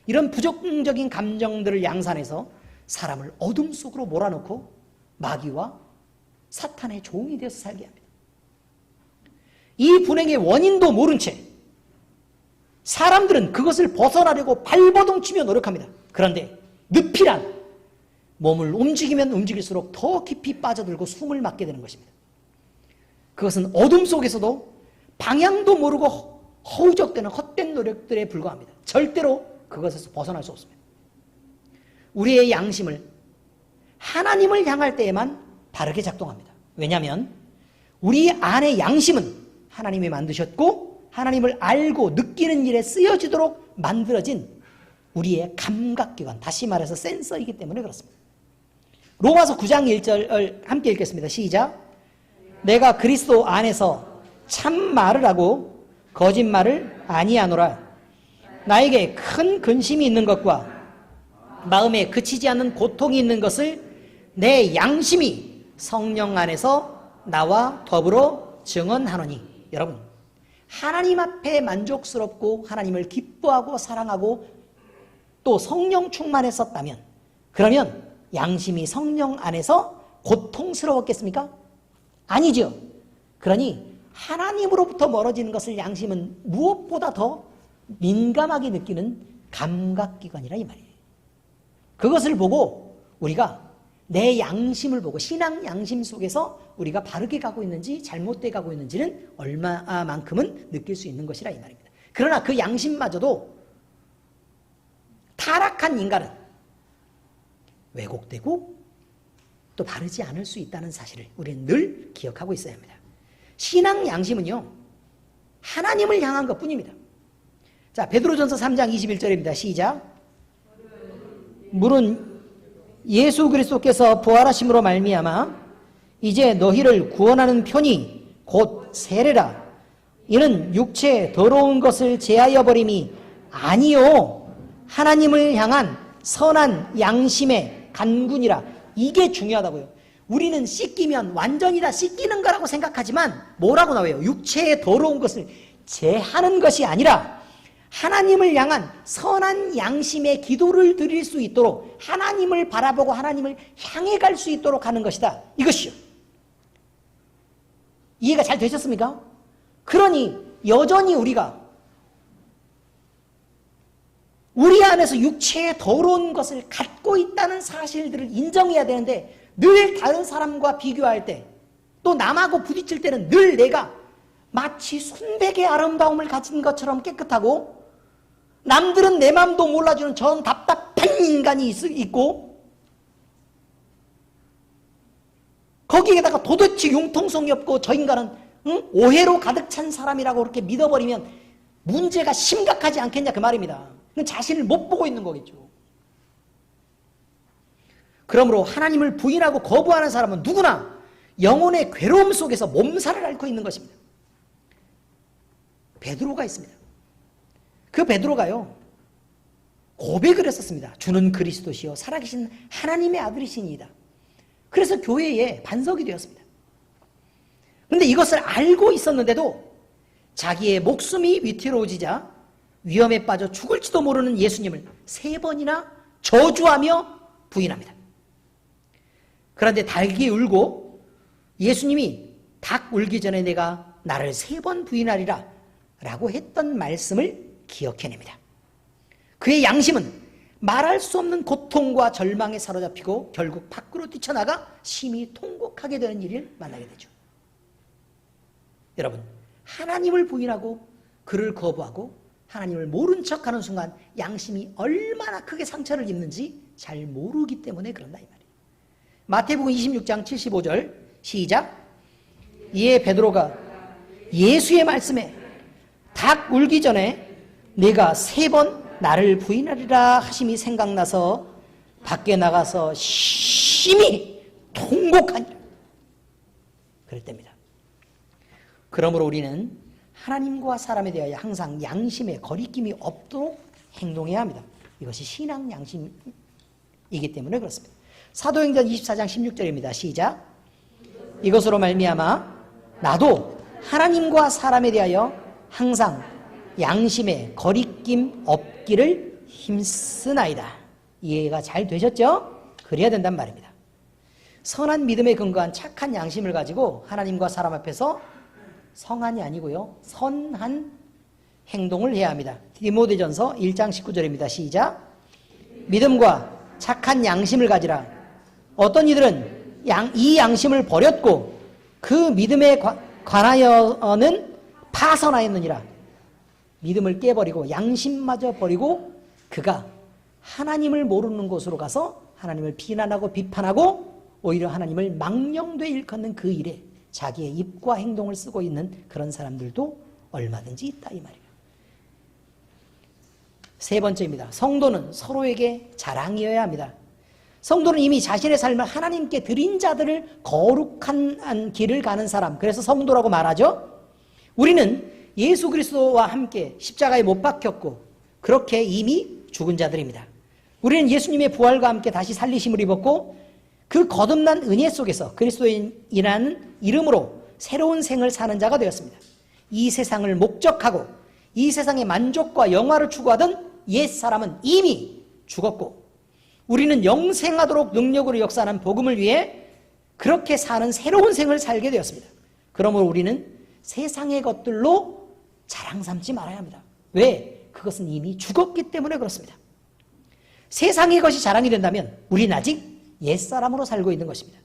이런 부정적인 감정들을 양산해서 사람을 어둠 속으로 몰아넣고 마귀와 사탄의 종이 되어서 살게 합니다. 이 불행의 원인도 모른 채 사람들은 그것을 벗어나려고 발버둥치며 노력합니다. 그런데 늪이란 몸을 움직이면 움직일수록 더 깊이 빠져들고 숨을 막게 되는 것입니다. 그것은 어둠 속에서도 방향도 모르고 허우적대는 헛된 노력들에 불과합니다. 절대로 그것에서 벗어날 수 없습니다. 우리의 양심을 하나님을 향할 때에만 바르게 작동합니다. 왜냐하면 우리 안의 양심은 하나님이 만드셨고 하나님을 알고 느끼는 일에 쓰여지도록 만들어진 우리의 감각기관, 다시 말해서 센서이기 때문에 그렇습니다. 로마서 9장 1절을 함께 읽겠습니다. 시작. 내가 그리스도 안에서 참말을 하고 거짓말을 아니하노라. 나에게 큰 근심이 있는 것과 마음에 그치지 않는 고통이 있는 것을 내 양심이 성령 안에서 나와 더불어 증언하노니. 여러분, 하나님 앞에 만족스럽고 하나님을 기뻐하고 사랑하고 또 성령 충만했었다면, 그러면 양심이 성령 안에서 고통스러웠겠습니까? 아니죠. 그러니 하나님으로부터 멀어지는 것을 양심은 무엇보다 더 민감하게 느끼는 감각기관이라 이 말이에요. 그것을 보고 우리가 내 양심을 보고 신앙 양심 속에서 우리가 바르게 가고 있는지 잘못돼 가고 있는지는 얼마만큼은 느낄 수 있는 것이라 이 말입니다. 그러나 그 양심마저도 타락한 인간은 왜곡되고 또 바르지 않을 수 있다는 사실을 우리는 늘 기억하고 있어야 합니다. 신앙 양심은요, 하나님을 향한 것뿐입니다. 자, 베드로전서 3장 21절입니다. 시작. 물은 예수 그리스도께서 부활하심으로 말미암아 이제 너희를 구원하는 편이 곧 세례라. 이는 육체의 더러운 것을 제하여 버림이 아니요 하나님을 향한 선한 양심의 간군이라. 이게 중요하다고요. 우리는 씻기면 완전히 다 씻기는 거라고 생각하지만 뭐라고 나와요? 육체의 더러운 것을 제하는 것이 아니라 하나님을 향한 선한 양심의 기도를 드릴 수 있도록 하나님을 바라보고 하나님을 향해 갈 수 있도록 하는 것이다. 이것이요. 이해가 잘 되셨습니까? 그러니 여전히 우리가 우리 안에서 육체의 더러운 것을 갖고 있다는 사실들을 인정해야 되는데 늘 다른 사람과 비교할 때 또 남하고 부딪힐 때는 늘 내가 마치 순백의 아름다움을 가진 것처럼 깨끗하고 남들은 내 마음도 몰라주는 전 답답한 인간이 있고 거기에다가 도대체 융통성이 없고 저 인간은 오해로 가득 찬 사람이라고 그렇게 믿어버리면 문제가 심각하지 않겠냐 그 말입니다. 자신을 못 보고 있는 거겠죠. 그러므로 하나님을 부인하고 거부하는 사람은 누구나 영혼의 괴로움 속에서 몸살을 앓고 있는 것입니다. 베드로가 있습니다. 그 베드로가요 고백을 했었습니다. 주는 그리스도시요 살아계신 하나님의 아들이시니이다. 그래서 교회에 반석이 되었습니다. 그런데 이것을 알고 있었는데도 자기의 목숨이 위태로워지자 위험에 빠져 죽을지도 모르는 예수님을 3번이나 저주하며 부인합니다. 그런데 닭이 울고 예수님이 닭 울기 전에 내가 나를 3번 부인하리라 라고 했던 말씀을 기억해냅니다. 그의 양심은 말할 수 없는 고통과 절망에 사로잡히고 결국 밖으로 뛰쳐나가 심히 통곡하게 되는 일을 만나게 되죠. 여러분, 하나님을 부인하고 그를 거부하고 하나님을 모른 척하는 순간 양심이 얼마나 크게 상처를 입는지 잘 모르기 때문에 그런다 이 말이에요. 마태복음 26장 75절 시작. 이에 베드로가 예수의 말씀에 닭 울기 전에 네가 3번 나를 부인하리라 하심이 생각나서 밖에 나가서 심히 통곡하니라 그랬답니다. 그러므로 우리는 하나님과 사람에 대하여 항상 양심의 거리낌이 없도록 행동해야 합니다. 이것이 신앙 양심이기 때문에 그렇습니다. 사도행전 24장 16절입니다. 시작. 이것으로 말미암아 나도 하나님과 사람에 대하여 항상 양심의 거리낌 없기를 힘쓰나이다. 이해가 잘 되셨죠? 그래야 된단 말입니다. 선한 믿음에 근거한 착한 양심을 가지고 하나님과 사람 앞에서 성한이 아니고요 선한 행동을 해야 합니다. 디모데전서 1장 19절입니다. 시작. 믿음과 착한 양심을 가지라. 어떤 이들은 이 양심을 버렸고 그 믿음에 관하여는 파선하였느니라. 믿음을 깨버리고 양심마저 버리고 그가 하나님을 모르는 곳으로 가서 하나님을 비난하고 비판하고 오히려 하나님을 망령되이 일컫는 그 일에 자기의 입과 행동을 쓰고 있는 그런 사람들도 얼마든지 있다 이 말이에요. 3번째입니다. 성도는 서로에게 자랑이어야 합니다. 성도는 이미 자신의 삶을 하나님께 드린 자들을 거룩한 길을 가는 사람, 그래서 성도라고 말하죠. 우리는 예수 그리스도와 함께 십자가에 못 박혔고 그렇게 이미 죽은 자들입니다. 우리는 예수님의 부활과 함께 다시 살리심을 입었고 그 거듭난 은혜 속에서 그리스도인이라는 이름으로 새로운 생을 사는 자가 되었습니다. 이 세상을 목적하고 이 세상의 만족과 영화를 추구하던 옛사람은 이미 죽었고 우리는 영생하도록 능력으로 역사하는 복음을 위해 그렇게 사는 새로운 생을 살게 되었습니다. 그러므로 우리는 세상의 것들로 자랑 삼지 말아야 합니다. 왜? 그것은 이미 죽었기 때문에 그렇습니다. 세상의 것이 자랑이 된다면 우리는 아직 옛사람으로 살고 있는 것입니다.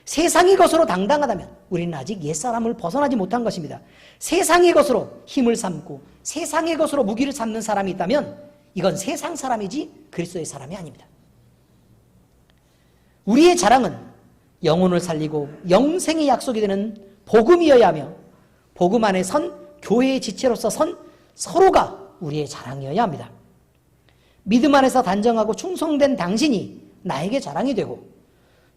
세상의 것으로 당당하다면 우리는 아직 옛사람을 벗어나지 못한 것입니다. 세상의 것으로 힘을 삼고 세상의 것으로 무기를 삼는 사람이 있다면 이건 세상 사람이지 그리스도의 사람이 아닙니다. 우리의 자랑은 영혼을 살리고 영생의 약속이 되는 복음이어야 하며 복음 안에 선 교회의 지체로서 선 서로가 우리의 자랑이어야 합니다. 믿음 안에서 단정하고 충성된 당신이 나에게 자랑이 되고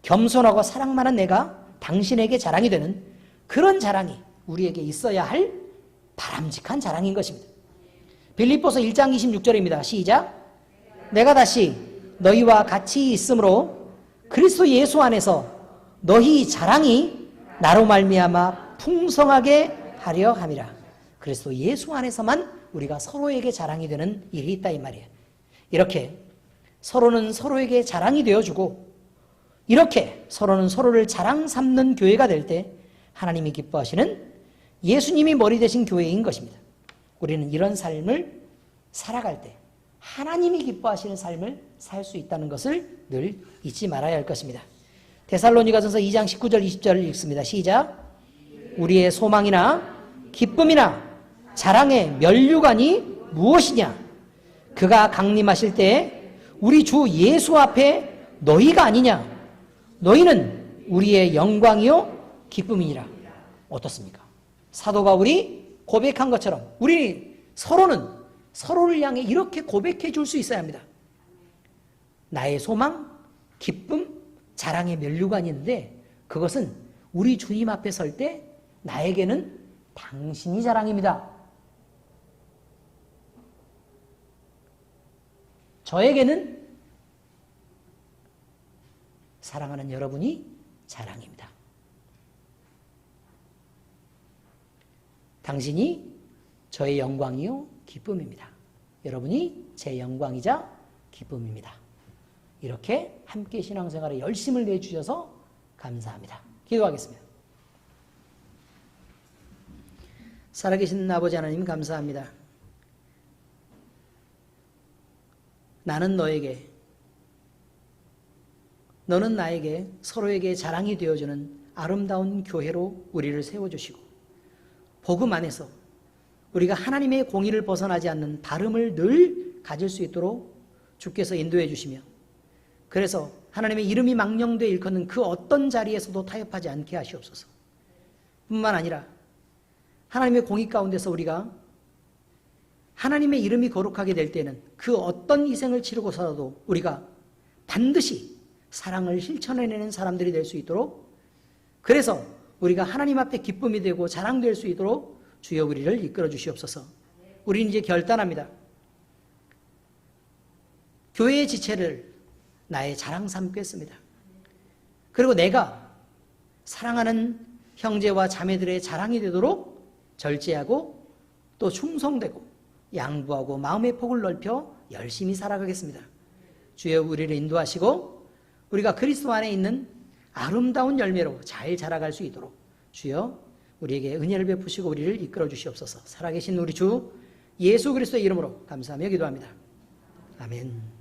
겸손하고 사랑 많은 내가 당신에게 자랑이 되는 그런 자랑이 우리에게 있어야 할 바람직한 자랑인 것입니다. 빌립보서 1장 26절입니다. 시작. 내가 다시 너희와 같이 있으므로 그리스도 예수 안에서 너희 자랑이 나로 말미암아 풍성하게 하려 함이라. 그리스도 예수 안에서만 우리가 서로에게 자랑이 되는 일이 있다 이 말이에요. 이렇게 서로는 서로에게 자랑이 되어주고 이렇게 서로는 서로를 자랑 삼는 교회가 될 때 하나님이 기뻐하시는 예수님이 머리 되신 교회인 것입니다. 우리는 이런 삶을 살아갈 때 하나님이 기뻐하시는 삶을 살 수 있다는 것을 늘 잊지 말아야 할 것입니다. 데살로니가전서 2장 19절 20절을 읽습니다. 시작. 우리의 소망이나 기쁨이나 자랑의 면류관이 무엇이냐? 그가 강림하실 때 우리 주 예수 앞에 너희가 아니냐? 너희는 우리의 영광이요 기쁨이니라. 어떻습니까? 사도 바울이 고백한 것처럼 우리 서로는 서로를 향해 이렇게 고백해 줄 수 있어야 합니다. 나의 소망, 기쁨, 자랑의 면류관이 있는데 그것은 우리 주님 앞에 설 때 나에게는 당신이 자랑입니다. 저에게는 사랑하는 여러분이 자랑입니다. 당신이 저의 영광이요 기쁨입니다. 여러분이 제 영광이자 기쁨입니다. 이렇게 함께 신앙생활에 열심을 내주셔서 감사합니다. 기도하겠습니다. 살아계신 아버지 하나님 감사합니다. 나는 너에게, 너는 나에게 서로에게 자랑이 되어주는 아름다운 교회로 우리를 세워주시고 복음 안에서 우리가 하나님의 공의를 벗어나지 않는 바름을 늘 가질 수 있도록 주께서 인도해 주시며 그래서 하나님의 이름이 망령되어 일컫는 그 어떤 자리에서도 타협하지 않게 하시옵소서. 뿐만 아니라 하나님의 공의 가운데서 우리가 하나님의 이름이 거룩하게 될 때는 그 어떤 희생을 치르고서라도 우리가 반드시 사랑을 실천해내는 사람들이 될 수 있도록 그래서 우리가 하나님 앞에 기쁨이 되고 자랑될 수 있도록 주여 우리를 이끌어 주시옵소서. 우리는 이제 결단합니다. 교회의 지체를 나의 자랑 삼겠습니다. 그리고 내가 사랑하는 형제와 자매들의 자랑이 되도록 절제하고 또 충성되고 양보하고 마음의 폭을 넓혀 열심히 살아가겠습니다. 주여 우리를 인도하시고 우리가 그리스도 안에 있는 아름다운 열매로 잘 자라갈 수 있도록 주여 우리에게 은혜를 베푸시고 우리를 이끌어 주시옵소서. 살아계신 우리 주 예수 그리스도의 이름으로 감사하며 기도합니다. 아멘.